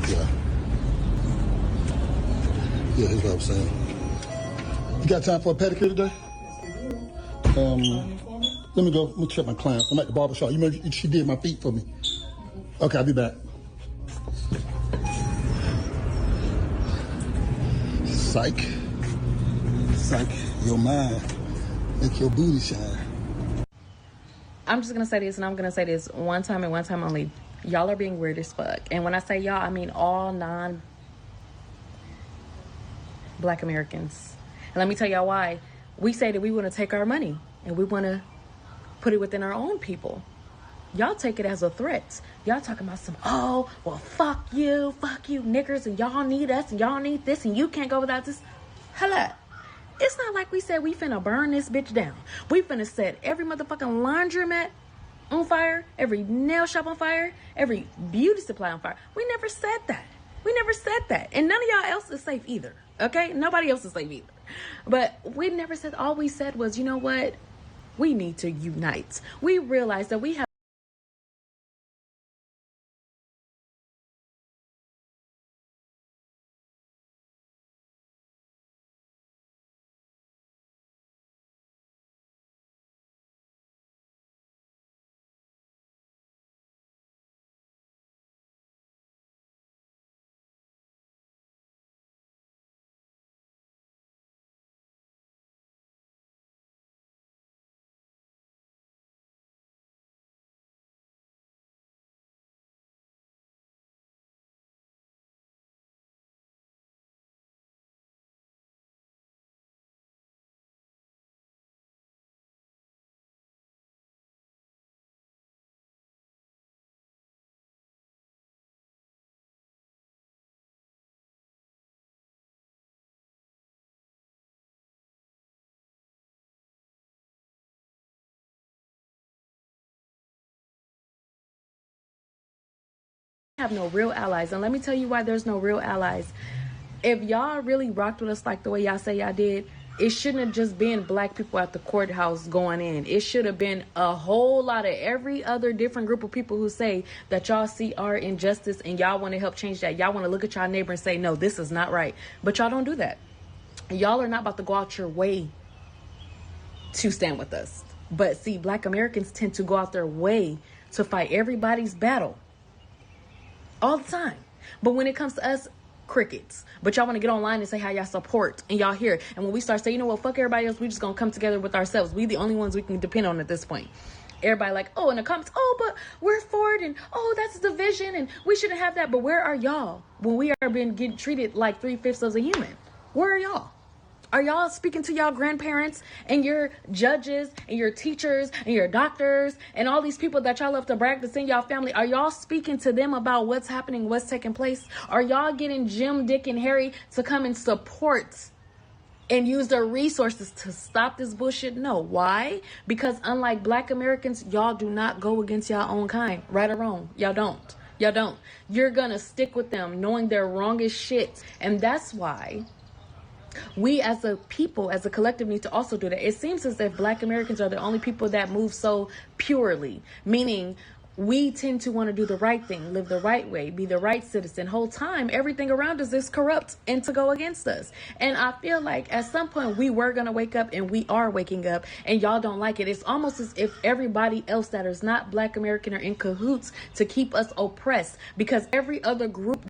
Yeah. Yeah, here's what I'm saying. You got time for a pedicure today? Let me go. Let me check my client. I'm at the barber shop. You remember she did my feet for me. Okay, I'll be back. Psych. Psych. Your mind. Make your booty shine. I'm just going to say this, and I'm going to say this one time and one time only. Y'all are being weird as fuck. And when I say y'all, I mean all non-Black Americans. And let me tell y'all why. We say that we want to take our money and we want to put it within our own people. Y'all take it as a threat. Y'all talking about some, oh, well, fuck you, niggers, and y'all need us, and y'all need this, and you can't go without this. Hello. It's not like we said we finna burn this bitch down. We finna set every motherfucking laundromat on fire, every nail shop on fire, every beauty supply on fire. We never said that. We never said that. And none of y'all else is safe either. Okay? Nobody else is safe either. But we never said, all we said was, you know what? We need to unite. We realize that we have no real allies. And let me tell you why there's no real allies. If y'all really rocked with us like the way y'all say y'all did, it shouldn't have just been Black people at the courthouse going in. It should have been a whole lot of every other different group of people who say that y'all see our injustice and y'all want to help change that. Y'all want to look at y'all neighbor and say, no, this is not right. But y'all don't do that. Y'all are not about to go out your way to stand with us. But see, Black Americans tend to go out their way to fight everybody's battle all the time. But when it comes to us, crickets. But y'all want to get online and say how y'all support and y'all here. And when we start saying, you know what, fuck everybody else, we just gonna come together with ourselves. We the only ones we can depend on at this point. Everybody like, oh, in the comments, oh, but we're for it, and oh, that's division, and we shouldn't have that. But where are y'all when we are being getting treated like 3/5 of a human? Where are y'all? Are y'all speaking to y'all grandparents and your judges and your teachers and your doctors and all these people that y'all love to brag to send y'all family? Are y'all speaking to them about what's happening, what's taking place? Are y'all getting Jim, Dick, and Harry to come and support and use their resources to stop this bullshit? No. Why? Because unlike Black Americans, y'all do not go against y'all own kind. Right or wrong? Y'all don't. Y'all don't. You're gonna stick with them knowing they're wrong as shit. And that's why we as a people, as a collective, need to also do that. It seems as if Black Americans are the only people that move so purely, meaning we tend to want to do the right thing, live the right way, be the right citizen. Whole time, everything around us is corrupt and to go against us. And I feel like at some point we were going to wake up, and we are waking up, and y'all don't like it. It's almost as if everybody else that is not Black American are in cahoots to keep us oppressed, because every other group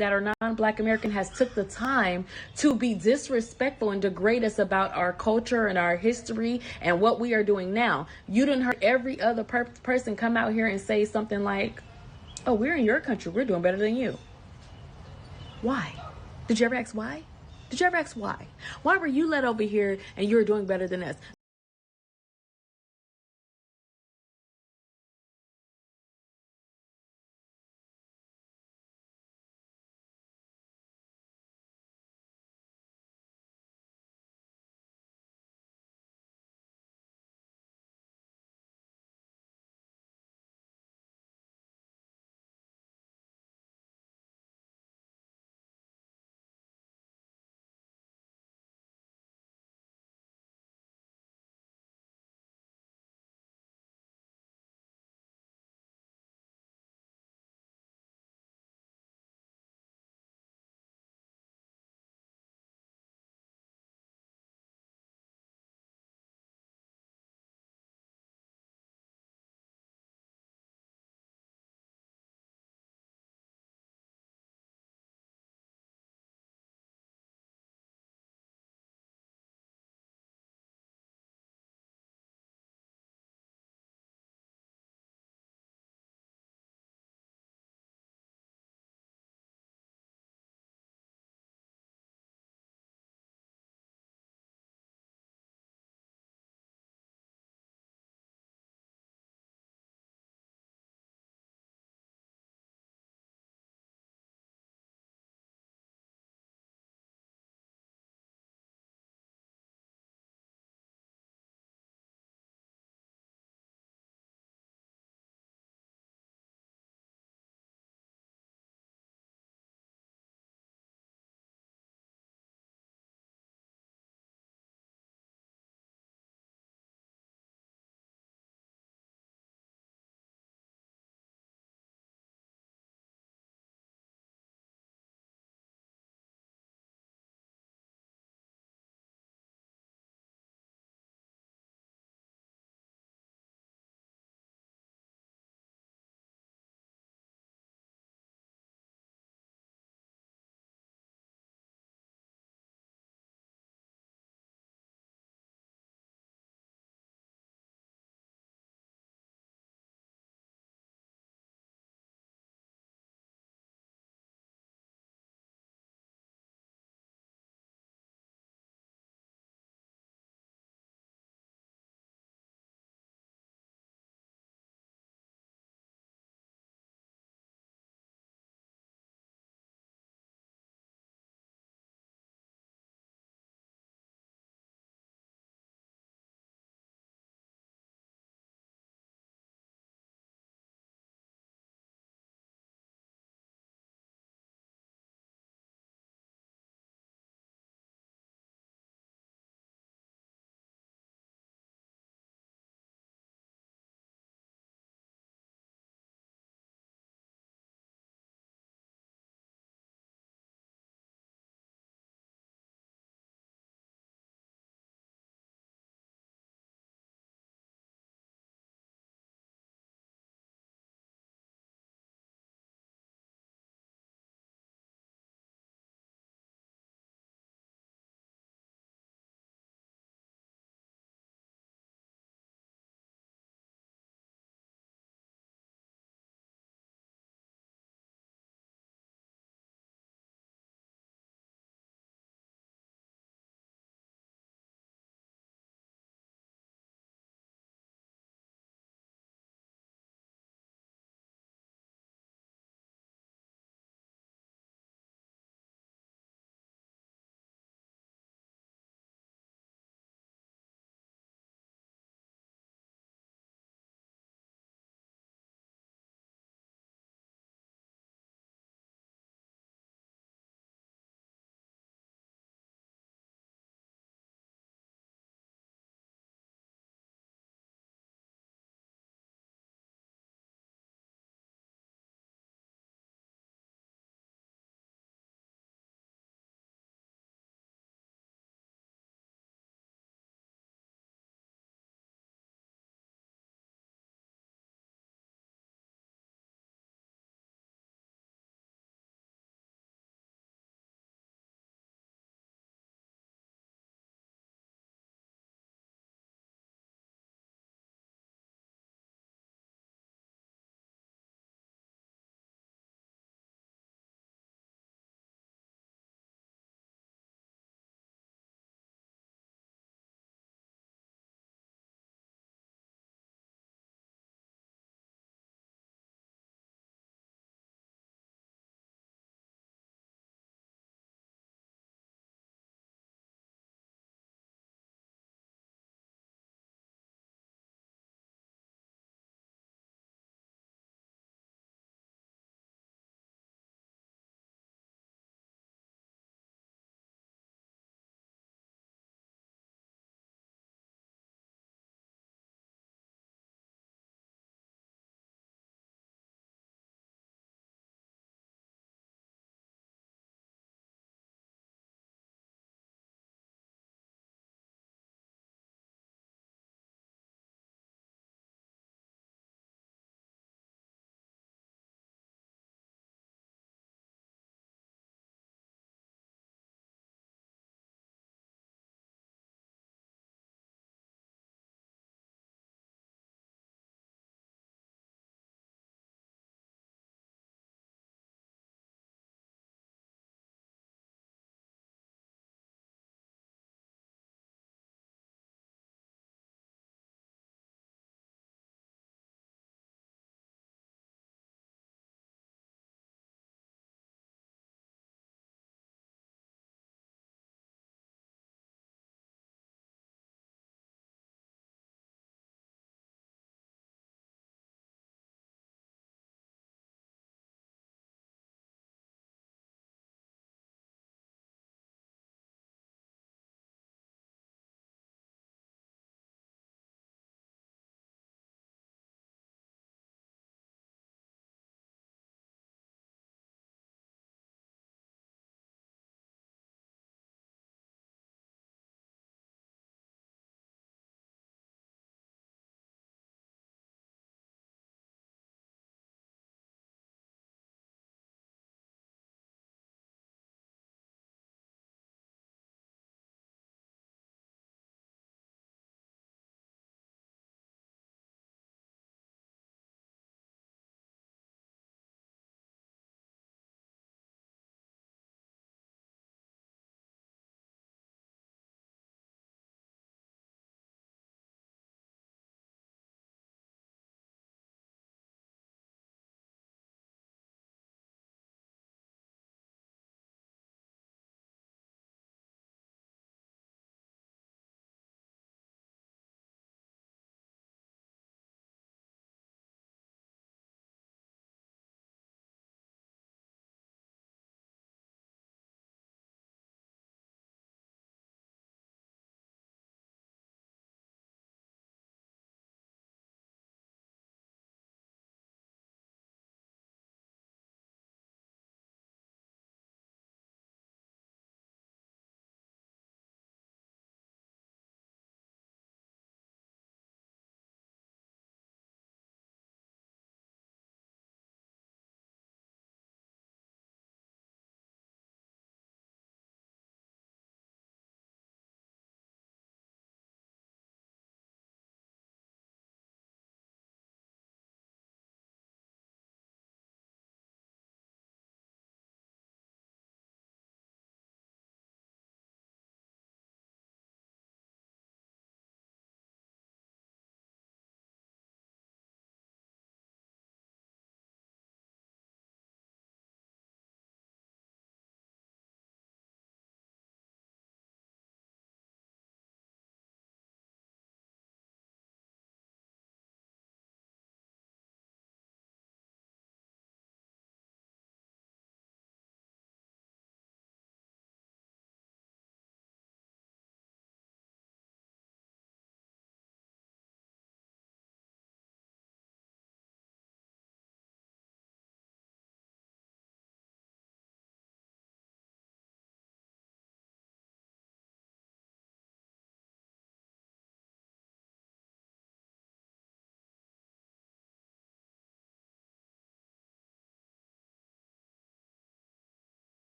that are non-Black American has took the time to be disrespectful and degrade us about our culture and our history and what we are doing now. You didn't hear every other person come out here and say something like, oh, we're in your country, we're doing better than you. Why? Did you ever ask why? Did you ever ask why? Why were you let over here and you're doing better than us?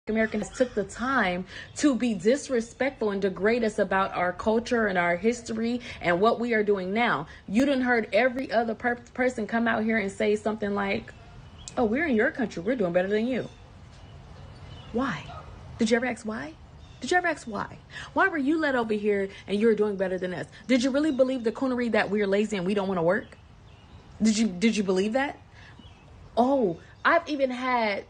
Americans took the time to be disrespectful and degrade us about our culture and our history and what we are doing now. You done heard every other person come out here and say something like, oh, we're in your country, we're doing better than you. Why? Did you ever ask why? Did you ever ask why? Why were you let over here and you're doing better than us? Did you really believe the coonery that we're lazy and we don't want to work? Did you believe that? Oh, I've even had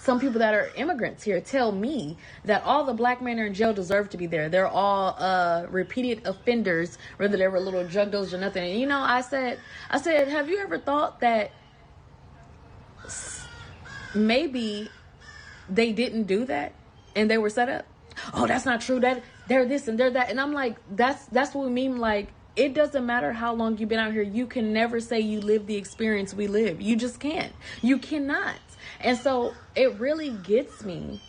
some people that are immigrants here tell me that all the black men are in jail deserve to be there. They're all repeated offenders, whether they were little juggalos or nothing. And I said, have you ever thought that maybe they didn't do that and they were set up? Oh, that's not true. That they're this and they're that. And I'm like, that's what we mean. Like, it doesn't matter how long you've been out here. You can never say you live the experience we live. You just can't. You cannot. And so it really gets me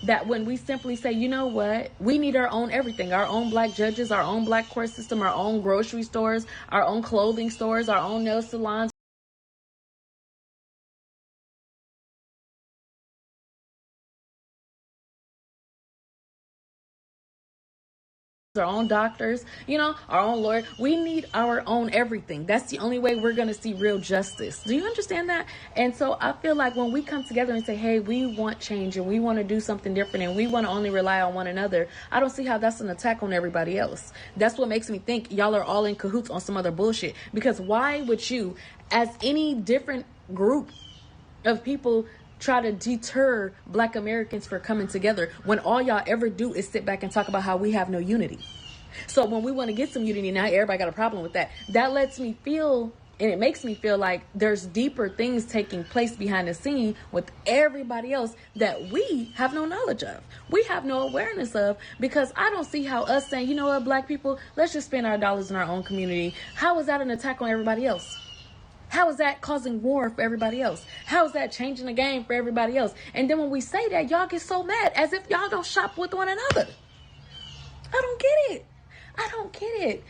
that when we simply say, you know what, we need our own everything, our own black judges, our own black court system, our own grocery stores, our own clothing stores, our own nail salons, our own doctors, our own lawyer. We need our own everything. That's the only way we're going to see real justice. Do you understand that? And so I feel like when we come together and say, hey, we want change and we want to do something different and we want to only rely on one another, I don't see how that's an attack on everybody else. That's what makes me think y'all are all in cahoots on some other bullshit. Because why would you, as any different group of people, try to deter black Americans for coming together when all y'all ever do is sit back and talk about how we have no unity? So when we want to get some unity, now everybody got a problem with that. That lets me feel, and it makes me feel like there's deeper things taking place behind the scene with everybody else that we have no knowledge of. We have no awareness of, because I don't see how us saying, you know what, black people, let's just spend our dollars in our own community. How is that an attack on everybody else? How is that causing war for everybody else? How is that changing the game for everybody else? And then when we say that, y'all get so mad as if y'all don't shop with one another. I don't get it. I don't get it.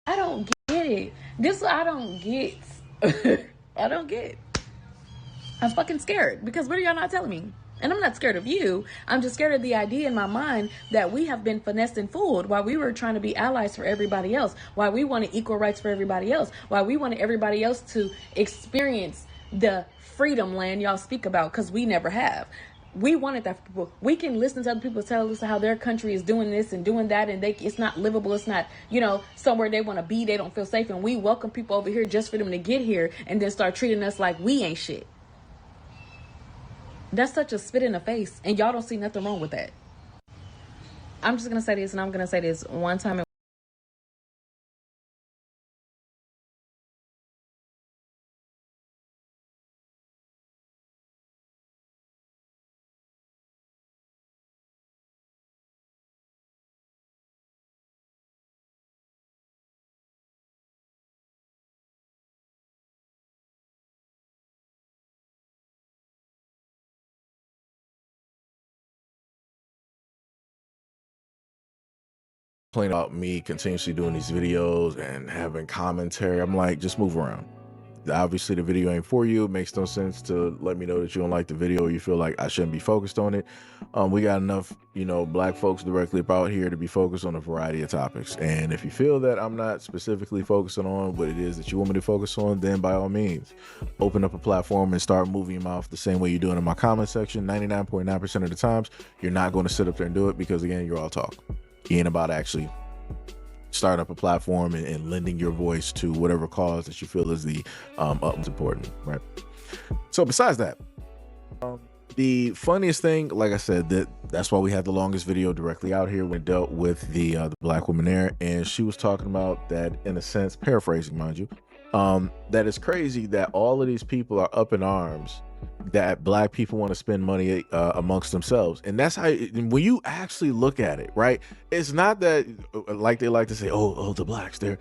I don't get it. This I don't get. I don't get. I'm fucking scared because what are y'all not telling me? And I'm not scared of you. I'm just scared of the idea in my mind that we have been finessed and fooled while we were trying to be allies for everybody else, while we wanted equal rights for everybody else, while we wanted everybody else to experience the freedom land y'all speak about, because we never have. We wanted that for people. We can listen to other people tell us how their country is doing this and doing that, and it's not livable. It's not, somewhere they want to be. They don't feel safe, and we welcome people over here just for them to get here and then start treating us like we ain't shit. That's such a spit in the face, and y'all don't see nothing wrong with that. I'm just gonna say this, and I'm gonna say this one time. Complain about me continuously doing these videos and having commentary. I'm like, just move around. Obviously the video ain't for you. It makes no sense to let me know that you don't like the video or you feel like I shouldn't be focused on it. We got enough black folks directly about here to be focused on a variety of topics, and if you feel that I'm not specifically focusing on what it is that you want me to focus on, then by all means open up a platform and start moving your mouth the same way you're doing in my comment section. 99.9% of the times you're not going to sit up there and do it, because again, you're all talk. You ain't about actually start up a platform and lending your voice to whatever cause that you feel is the utmost important, right? So besides that, the funniest thing, like I said, that's why we had the longest video directly out here when it dealt with the black woman there, and she was talking about that, in a sense, paraphrasing, mind you, that it's crazy that all of these people are up in arms that black people want to spend money amongst themselves. And that's how, when you actually look at it, right, it's not that like they like to say, oh the blacks, they're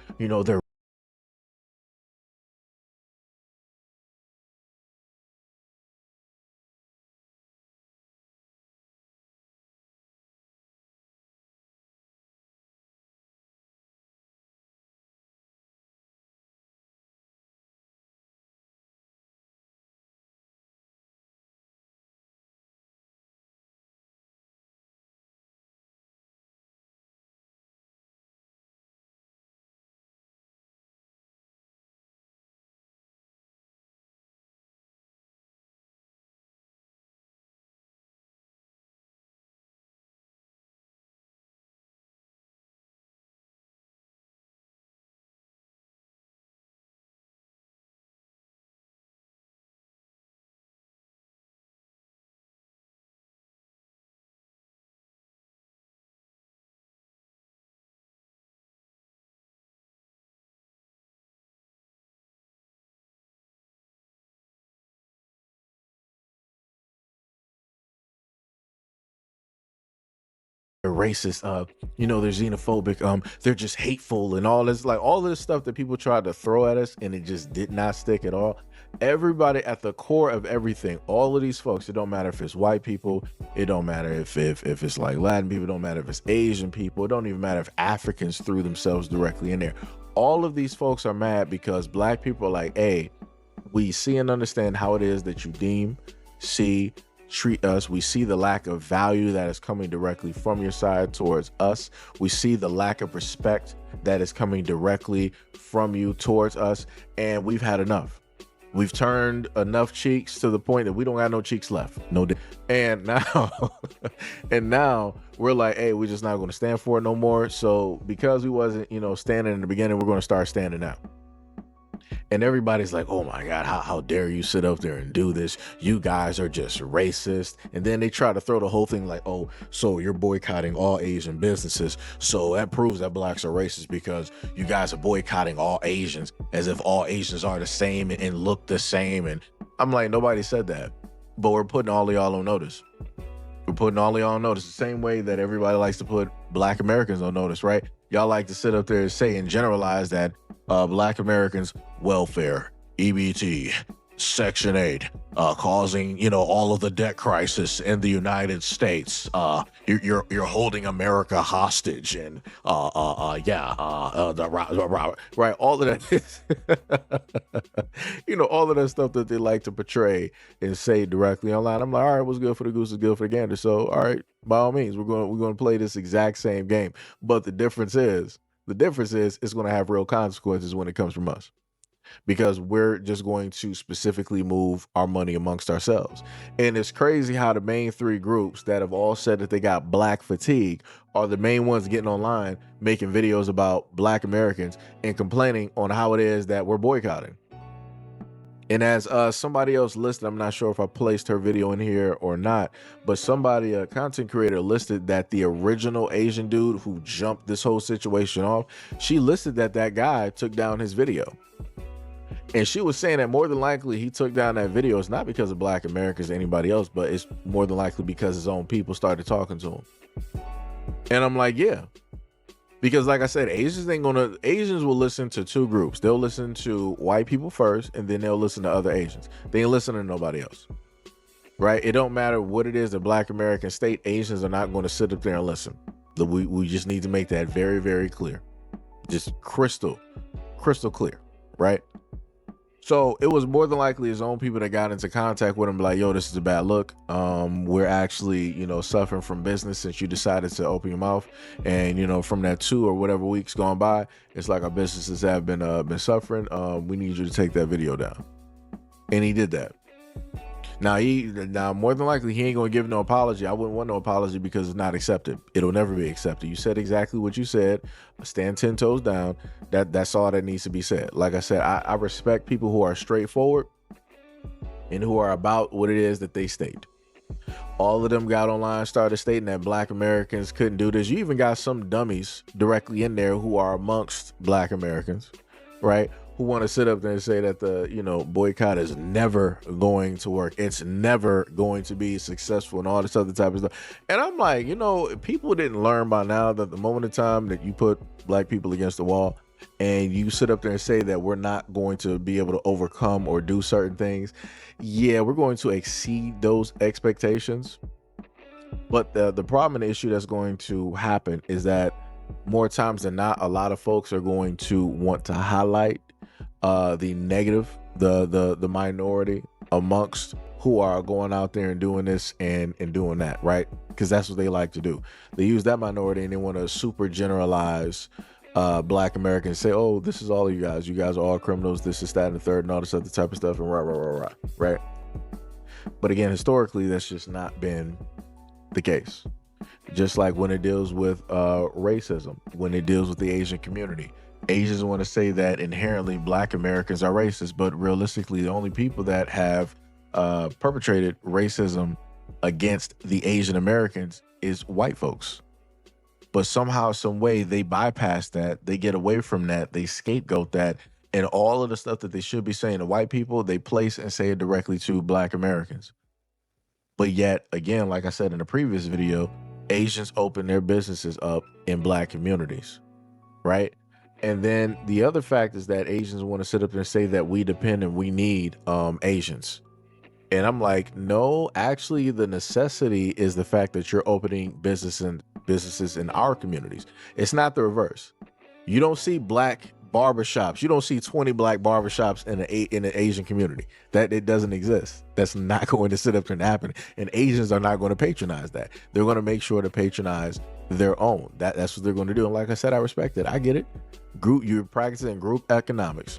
racist, they're xenophobic, they're just hateful and all this, like all this stuff that people tried to throw at us, and it just did not stick at all. Everybody at the core of everything, all of these folks, it don't matter if it's white people, it don't matter if it's like Latin people, it don't matter if it's Asian people, it don't even matter if Africans threw themselves directly in there. All of these folks are mad because black people are like, hey, we see and understand how it is that you treat us. We see the lack of value that is coming directly from your side towards us. We see the lack of respect that is coming directly from you towards us, and we've had enough. We've turned enough cheeks to the point that we don't got no cheeks left. And now and now we're like, hey, we're just not going to stand for it no more. So because we wasn't standing in the beginning, we're going to start standing now. And everybody's like, oh my God, how dare you sit up there and do this? You guys are just racist. And then they try to throw the whole thing like, oh, so you're boycotting all Asian businesses. So that proves that blacks are racist because you guys are boycotting all Asians, as if all Asians are the same and look the same. And I'm like, nobody said that, but we're putting all of y'all on notice. We're putting all of y'all on notice the same way that everybody likes to put black Americans on notice, right? Y'all like to sit up there and say and generalize that black Americans welfare, EBT, Section 8, causing, you know, all of the debt crisis in the United States. You're holding America hostage, and right, all of that, you know, all of that stuff that they like to portray and say directly online. I'm like, all right, what's good for the goose is good for the gander. So, all right, by all means, we're going to play this exact same game. But the difference is it's going to have real consequences when it comes from us, because we're just going to specifically move our money amongst ourselves. And it's crazy how the main three groups that have all said that they got black fatigue are the main ones getting online, making videos about black Americans and complaining on how it is that we're boycotting. And as somebody else listed, I'm not sure if I placed her video in here or not, but somebody, a content creator, listed that the original Asian dude who jumped this whole situation off, she listed that that guy took down his video. And she was saying that more than likely he took down that video. It's not because of black Americans or anybody else, but it's more than likely because his own people started talking to him. And I'm like, yeah. Because like I said, Asians will listen to two groups. They'll listen to white people first, and then they'll listen to other Asians. They ain't listening to nobody else. Right? It don't matter what it is, the black American state, Asians are not going to sit up there and listen. We just need to make that very, very clear. Just crystal clear. Right? So it was more than likely his own people that got into contact with him, like, yo, this is a bad look. We're actually, you know, suffering from business since you decided to open your mouth. And, you know, from that 2 or whatever weeks gone by, it's like our businesses have been suffering. We need you to take that video down. And he did that. Now more than likely he ain't gonna give no apology. I wouldn't want no apology because it's not accepted. It'll never be accepted. You said exactly what you said. Stand 10 toes down. That's all that needs to be said. Like I said, I respect people who are straightforward and who are about what it is that they state. All of them got online, started stating that black Americans couldn't do this. You even got some dummies directly in there who are amongst black Americans, right? Who want to sit up there and say that the, you know, boycott is never going to work. It's never going to be successful and all this other type of stuff. And I'm like, you know, people didn't learn by now that the moment in time that you put black people against the wall and you sit up there and say that we're not going to be able to overcome or do certain things, yeah, we're going to exceed those expectations. But the problem and the issue that's going to happen is that more times than not, a lot of folks are going to want to highlight the negative, the minority amongst who are going out there and doing this and doing that, right? Because that's what they like to do. They use that minority and they want to super generalize black Americans, say, oh, this is all of you guys. You guys are all criminals. This is that and the third and all this other type of stuff and right? But again, historically, that's just not been the case. Just like when it deals with racism, when it deals with the Asian community. Asians want to say that inherently black Americans are racist, but realistically, the only people that have perpetrated racism against the Asian Americans is white folks. But somehow, some way, they bypass that. They get away from that. They scapegoat that. And all of the stuff that they should be saying to white people, they place and say it directly to black Americans. But yet, again, like I said in the previous video, Asians open their businesses up in black communities, right? And then the other fact is that Asians want to sit up there and say that we depend and we need Asians. And I'm like, no, actually the necessity is the fact that you're opening businesses in our communities. It's not the reverse. You don't see black barbershops. You don't see 20 black barbershops in an Asian community. That it doesn't exist. That's not going to sit up there and happen. And Asians are not going to patronize that. They're going to make sure to patronize their own. That's what they're going to do. And like I said, I respect it. I get it. You're practicing group economics,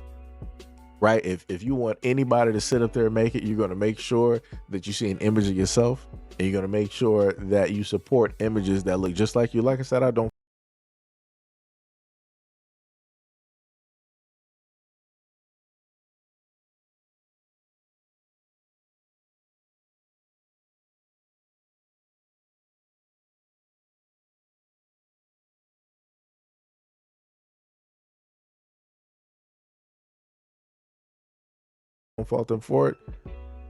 right? If you want anybody to sit up there and make it, you're going to make sure that you see an image of yourself, and you're going to make sure that you support images that look just like you. Like I said, I don't fault them for it.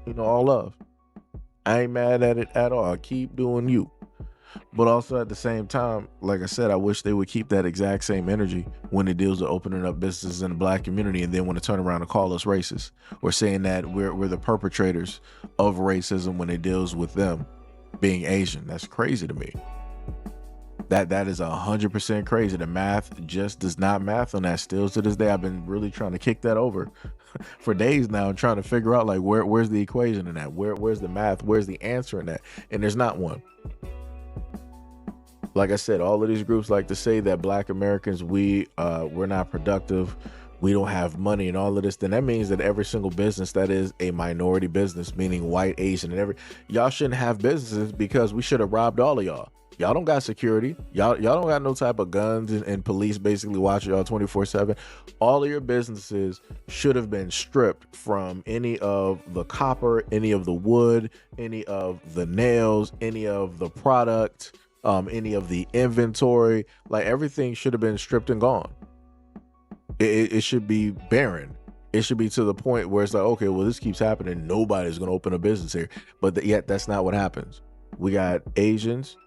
You know, all love. I ain't mad at it at all. Keep doing you. But also at the same time, like I said, I wish they would keep that exact same energy when it deals with opening up businesses in the black community, and then want to turn around and call us racist, or saying that we're the perpetrators of racism when it deals with them being Asian. That's crazy to me. That is 100% crazy. The math just does not math on that. Still to this day, I've been really trying to kick that over for days now, and trying to figure out like where's the equation in that, where's the math, where's the answer in that, and there's not one. Like I said, all of these groups like to say that black Americans, we're not productive, we don't have money and all of this. Then that means that every single business that is a minority business, meaning white, Asian, and y'all shouldn't have businesses, because we should have robbed all of y'all. Y'all don't got security. Y'all don't got no type of guns and police basically watching y'all 24/7. All of your businesses should have been stripped from any of the copper, any of the wood, any of the nails, any of the product, any of the inventory. Like, everything should have been stripped and gone. It should be barren. It should be to the point where it's like, okay, well, this keeps happening, nobody's going to open a business here. But yet that's not what happens. We got Asians,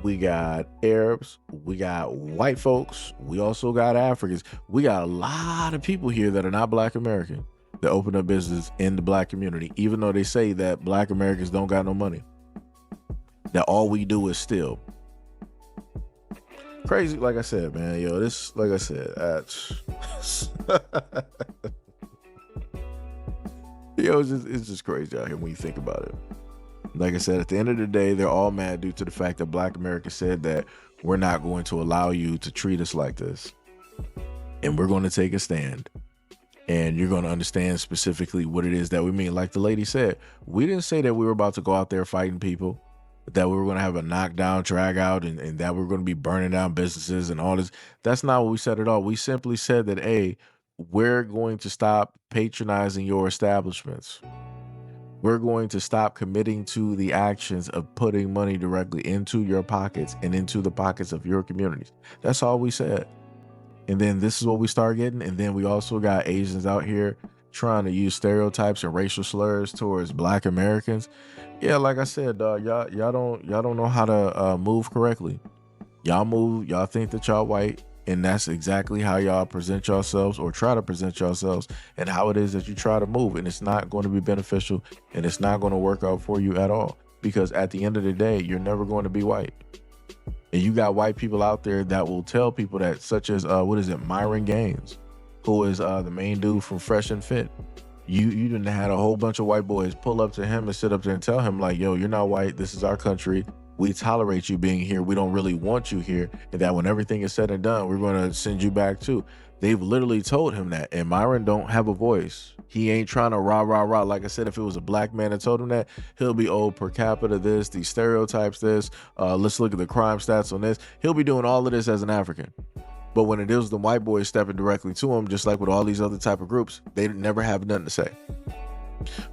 we got Arabs, we got white folks, we also got Africans. We got a lot of people here that are not black American that open up business in the black community, even though they say that black Americans don't got no money, that all we do is steal. Crazy. Like I said, man, yo, this, like I said, yo, it's just crazy out here when you think about it. Like I said, at the end of the day, they're all mad due to the fact that black America said that we're not going to allow you to treat us like this, and we're going to take a stand, and you're going to understand specifically what it is that we mean. Like the lady said, we didn't say that we were about to go out there fighting people, that we were going to have a knockdown, drag out, and that we're going to be burning down businesses and all this. That's not what we said at all. We simply said that, hey, we're going to stop patronizing your establishments. We're going to stop committing to the actions of putting money directly into your pockets and into the pockets of your communities. That's all we said. And then this is what we start getting. And then we also got Asians out here trying to use stereotypes and racial slurs towards black Americans. Yeah, like I said, dog, y'all don't know how to move correctly. Y'all think that y'all white, and that's exactly how y'all present yourselves, or try to present yourselves, and how it is that you try to move. And it's not going to be beneficial, and it's not going to work out for you at all, because at the end of the day, you're never going to be white. And you got white people out there that will tell people that, such as Myron Gaines, who is the main dude from Fresh and Fit. You didn't had a whole bunch of white boys pull up to him and sit up there and tell him like, yo, you're not white, this is our country, we tolerate you being here, we don't really want you here, and that when everything is said and done, we're going to send you back too. They've literally told him that, and Myron don't have a voice. He ain't trying to rah. Like I said, if it was a black man that told him that, he'll be, oh, per capita this, these stereotypes this, let's look at the crime stats on this. He'll be doing all of this as an African. But when it is the white boys stepping directly to him, just like with all these other type of groups, they never have nothing to say.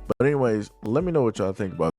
But anyways, let me know what y'all think about